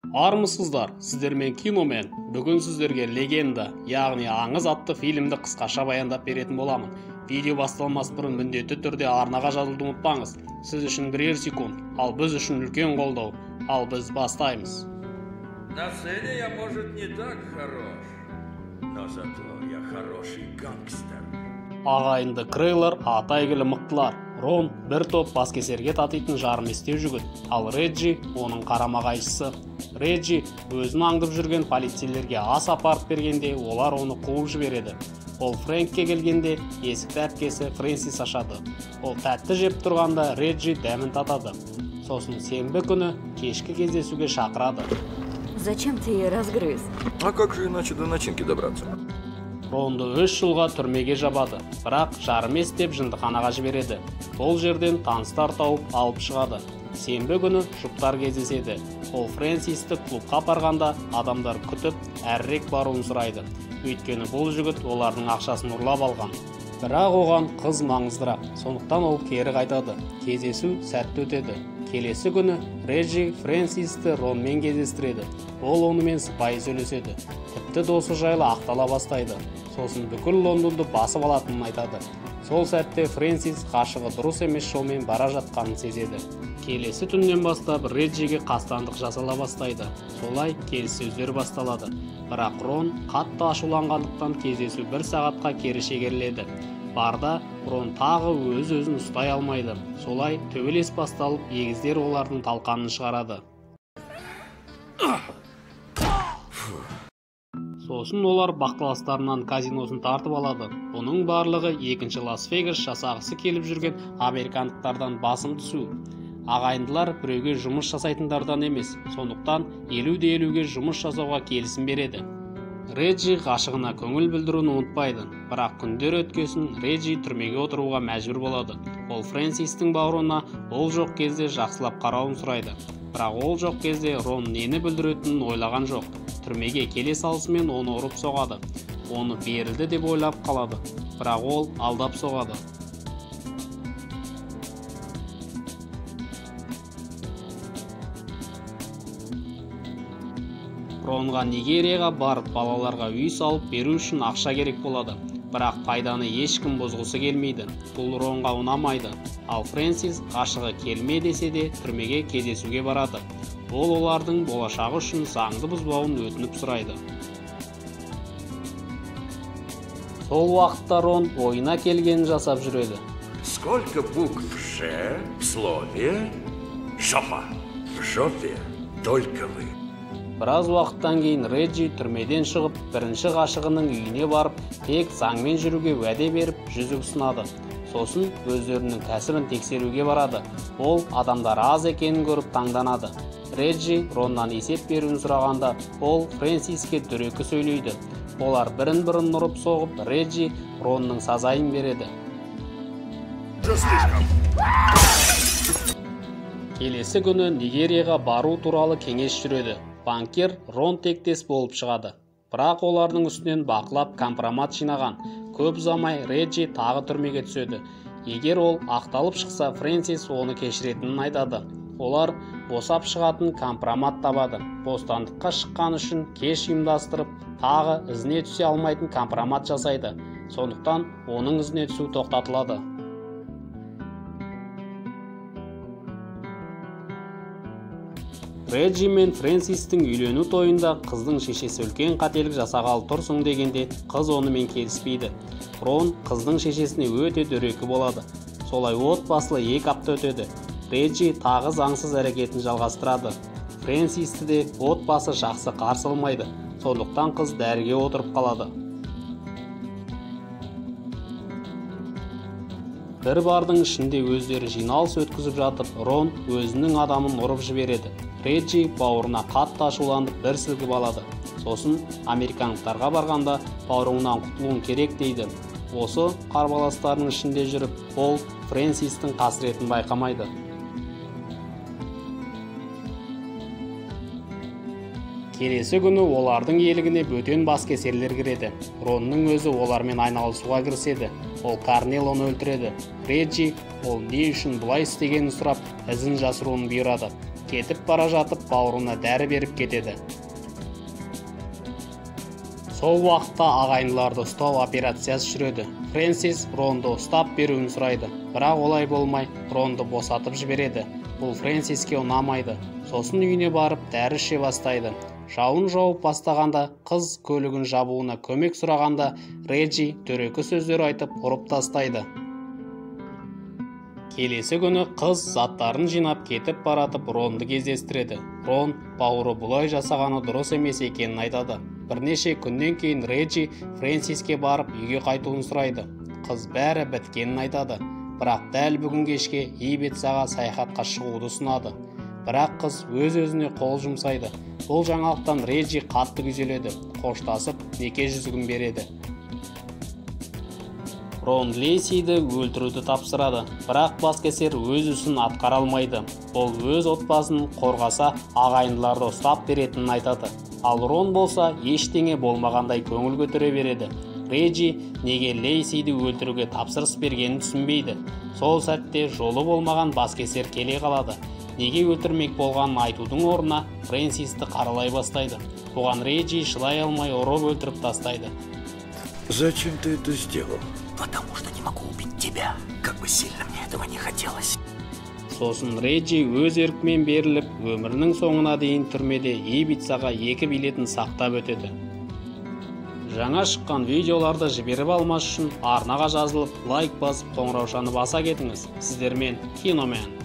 Армысыздар, сіздермен киномен. Бүгін сіздерге легенда, яғни аңыз атты фильмді қысқаша баяндап беретін боламын. Видео басталмас бұрын міндетті түрде арнаға жазылуды ұмытпаңыз. Сіз үшін бірер секунд, ал біз үшін үлкен қолдау. Ал біз бастаймыз. На сцене я, может, не так хорош, но зато я хороший гангстер. Ағайынды Крейлер ата әйгілі мықтылар. Рон бір топ баскесерге татитын жарыместеу жігіт, ал Реджи оның қарама-қайшысы. Реджи өзін аңдып жүрген полицейлерге ас апарып бергенде олар оны қуып жібереді. Ол Фрэнкке келгенде есікті әпкесі Фрэнсис ашады. Ол тәтті жеп тұрғанда Реджи дәмін татады. Сосын сенбі күні кешкі кездесуге шақырады. Зачем ты ее разгрыз? А как же иначе до начинки добраться? Ронды 3 жылға түрмеге жабады, бірақ жарымес деп жындыханаға жібереді. Ол жерден таныстар тауып алып шығады. Сенбі күні жұптар кездеседі. Ол Фрэнсисті клубқа апарғанда адамдар күтіп, әрірек баруын сұрайды. Өйткені бұл жігіт олардың ақшасын ұрлап алған. Бірақ оған қыз маңыздырақ, сондықтан ол кері қайтады. Кездесу сәтті өтеді. Келесі күні Реджи Фрэнсисті Ронмен кездестіреді. Ол онымен сыпайы сөйлеседі. Тіпті досы жайлы ақтала бастайды. Сосын бүкіл Лондонды басып алатынын айтады. Сол сәтте Фрэнсис ғашығы дұрыс емес жолмен бара жатқанын сезеді. Келесі түннен бастап Реджиге қастандық жасала бастайды. Солай келіссөздер басталады. Бірақ Рон қатты ашуланғандықтан кездесу 1 сағатқа кері шегеріледі. Барда Рон тағы өз-өзін ұстай алмайды. Солай төбелес басталып, егіздер олардың талқанын шығарады. Сосын олар бақталастарынан казиносын тартып алады. Бұның барлығы 2-ші Лас-Вегас жасағысы келіп жүрген американдықтардан басым түсу. Ағайындылар біреуге жұмыс жасайтындардан емес, сондықтан 50-50-ге жұмыс жасауға келісім береді. Реджи ғашығына көңіл білдіруін ұмытпайды, бірақ күндер өткесін Реджи түрмеге отыруға мәжбүр болады. Ол Фрэнсистің бауырына ол жоқ кезде жақсылап қарауын сұрайды. Бірақ ол жоқ кезде Рон нені білдіретінін ойлаған жоқ. Түрмеге келе салысымен оны ұрып соғады. Оны берілді деп ойлап қалады, бірақ ол алдап соғады. Ронға Нигерияға барып балаларға үй салып беру үшін ақша керек болады. Бірақ пайданы ешкім бұзғысы келмейді. Бұл Ронға ұнамайды. Ал Фрэнсис ғашығы келме десе де түрмеге кездесуге барады. Ол олардың болашағы үшін заңды бұзбауын өтініп сұрайды. Сол уақытта Рон ойына келгенін жасап жүреді. Сколько букв «Ж» в слове «жопа»? В жопе только вы. Біраз уақыттан кейін Реджи түрмеден шығып, бірінші ғашығының үйіне барып, тек заңмен жүруге уәде беріп, жүзік ұсынады. Сосын өздерінің кәсібін тексеруге барады. Ол адамдар аз екенін көріп таңданады. Реджи Роннан есеп беруін сұрағанда, ол Фрэнсиске дөрекі сөйлейді. Олар бірін-бірін ұрып соғып, Реджи Ронның сазайын береді. Келесі күні Нигерияға бару туралы кеңес жүреді. Банкир Рон тектес болып шығады. Бірақ олардың үстінен бақылап компромат жинаған. Көп ұзамай Реджи тағы түрмеге түседі. Егер ол ақталып шықса, Фрэнсис оны кешіретінін айтады. Олар босап шығатын компромат табады. Бостандыққа шыққан үшін кеш ұйымдастырып, тағы ізіне түсе алмайтын компромат жасайды. Сондықтан оның ізіне түсу тоқтатылады. Реджи мен Фрэнсистің үйлену тойында қыздың шешесі үлкен қателік жасағалы тұрсың дегенде қыз онымен келіспейді. Рон қыздың шешесіне өте дөрекі болады. Солай отбасылы 2 апта өтеді. Реджи тағы заңсыз әрекетін жалғастырады. Фрэнсисті де отбасы жақсы қарсы алмайды. Сондықтан қыз дәріге отырып қалады. Бір бардың ішінде өздері жиналыс өткізіп жатып, Рон өзінің адамын ұрып жібереді. Реджи бауырына қатты ашуланып бір сілкіп алады. Сосын американдықтарға барғанда бауырыңнан құтылуың керек дейді. Осы қарбаластарының ішінде жүріп, ол Фрэнсистің қасіретін байқамайды. Келесі күні олардың елігіне бөтен баскесерлер кіреді. Ронның өзі олармен айналысуға кіріседі. Ол Карнелоны өлтіреді. Реджи ол не үшін бұлай істегенін сұрап, ізін жасыруын бұйырады. кетіп бара жатып бауырына дәрі беріп кетеді. Сол уақытта ағайындыларды ұстау операциясы жүреді. Фрэнсис Ронды ұстап беруін сұрайды, бірақ олай болмай, Ронды босатып жібереді. Бұл Фрэнсиске ұнамайды. Сосын үйіне барып дәрі іше бастайды. Жауын жауып бастағанда, қыз көлігін жабуына көмек сұрағанда, Реджи дөрекі сөздер айтып ұрып тастайды. Келесі күні қыз заттарын жинап кетіп баратып Ронды кездестіреді. Рон бауыры бұлай жасағаны дұрыс емес екенін айтады. Бірнеше күннен кейін Реджи Фрэнсиске барып үйге қайтуын сұрайды. Қыз бәрі біткенін айтады. Бірақ дәл бүгін кешке Ибицаға саяхатқа шығуды ұсынады. Бірақ қыз өз-өзіне қол жұмсайды. Бұл жаңалықтан Реджи қатты күйзеледі. Қоштасып, неке жүзігін береді. Рон Лейсиді өлтіруді тапсырады, бірақ баскесер өз ісін атқара алмайды. Ол өз отбасын қорғаса, ағайындыларды ұстап беретінін айтады. Ал Рон болса, ештеңе болмағандай көңіл көтере береді. Реджи неге Лейсиді өлтіруге тапсырыс бергенін түсінбейді. Сол сәтте жолы болмаған баскесер келе қалады. Неге өлтірмек болғанын айтудың орнына Фрэнсисті қаралай бастайды. Бұған Реджи шыдай алмай ұрып өлтіріп тастайды. Зачем ты это сделал? Потому что не могу убить тебя, как бы сильно мне этого не хотелось. Сосын Реджи өз еркімен беріліп, өмірінің соңына дейін түрмеде Ибицаға 2 билетін сақтап өтеді. Жаңа шыққан видеоларды жіберіп алмас үшін арнаға жазылып, лайк басып, қоңыраушаны баса кетіңіз. Сіздермен Киномен.